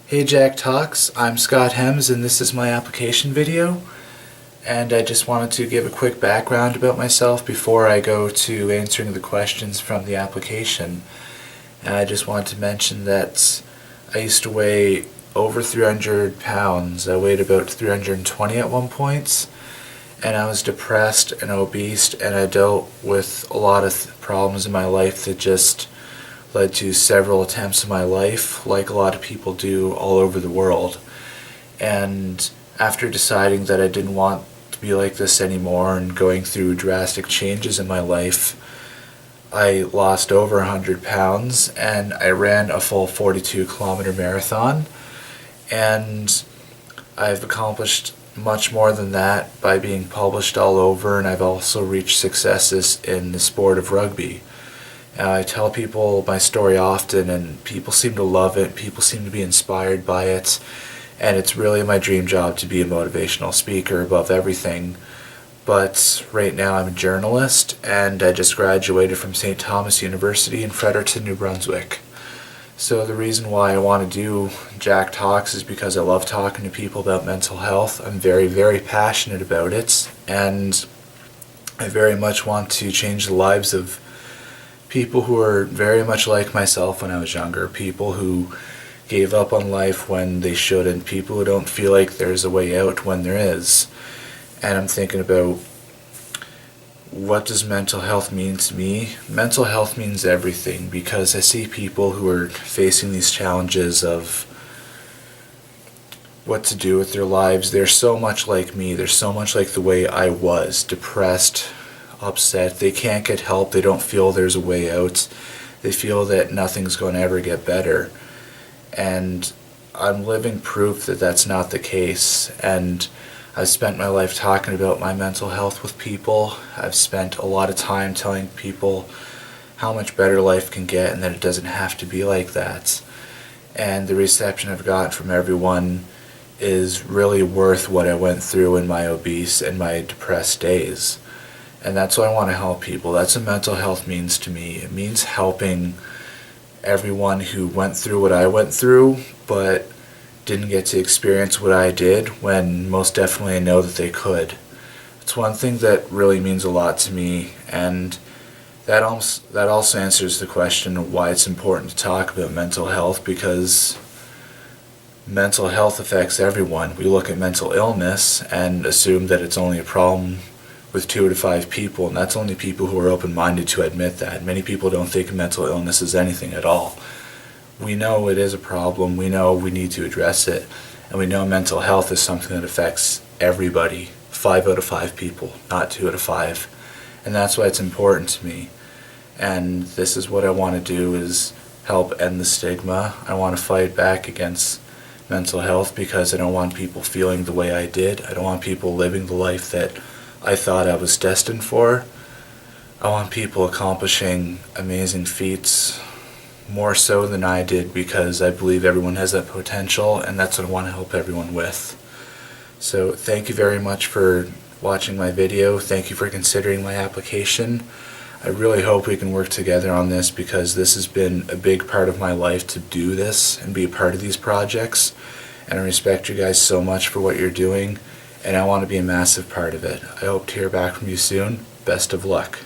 Hey Jack Talks, I'm Scott Hems and this is my application video, and I just wanted to give a quick background about myself before I go to answering the questions from the application. And I just wanted to mention that I used to weigh over 300 pounds. I weighed about 320 at one point, and I was depressed and obese, and I dealt with a lot of problems in my life that just led to several attempts in my life, like a lot of people do all over the world. And after deciding that I didn't want to be like this anymore and going through drastic changes in my life, I lost over 100 pounds and I ran a full 42-kilometer marathon. And I've accomplished much more than that by being published all over, and I've also reached successes in the sport of rugby. I tell people my story often, and people seem to love it, people seem to be inspired by it, and it's really my dream job to be a motivational speaker above everything. But right now I'm a journalist, and I just graduated from St. Thomas University in Fredericton, New Brunswick. So the reason why I want to do Jack Talks is because I love talking to people about mental health. I'm very, very passionate about it, and I very much want to change the lives of people who are very much like myself when I was younger, people who gave up on life when they shouldn't, people who don't feel like there's a way out when there is. And I'm thinking about, what does mental health mean to me? Mental health means everything, because I see people who are facing these challenges of what to do with their lives. They're so much like me, they're so much like the way I was, depressed, upset. They can't get help. They don't feel there's a way out. They feel that nothing's going to ever get better. And I'm living proof that that's not the case. And I've spent my life talking about my mental health with people. I've spent a lot of time telling people how much better life can get and that it doesn't have to be like that. And the reception I've gotten from everyone is really worth what I went through in my obese and my depressed days. And that's what I want to help people. That's what mental health means to me. It means helping everyone who went through what I went through, but didn't get to experience what I did, when most definitely I know that they could. It's one thing that really means a lot to me, and that also answers the question of why it's important to talk about mental health, because mental health affects everyone. We look at mental illness and assume that it's only a problem with 2 to 5 people, and that's only people who are open-minded to admit that. Many people don't think mental illness is anything at all. We know it is a problem, we know we need to address it, and we know mental health is something that affects everybody, 5 out of 5 people, not 2 out of 5. And that's why it's important to me. And this is what I want to do, is help end the stigma. I want to fight back against mental health, because I don't want people feeling the way I did. I don't want people living the life that I thought I was destined for. I want people accomplishing amazing feats, more so than I did, because I believe everyone has that potential, and that's what I want to help everyone with. So thank you very much for watching my video. Thank you for considering my application. I really hope we can work together on this, because this has been a big part of my life to do this and be a part of these projects. And I respect you guys so much for what you're doing, and I want to be a massive part of it. I hope to hear back from you soon. Best of luck.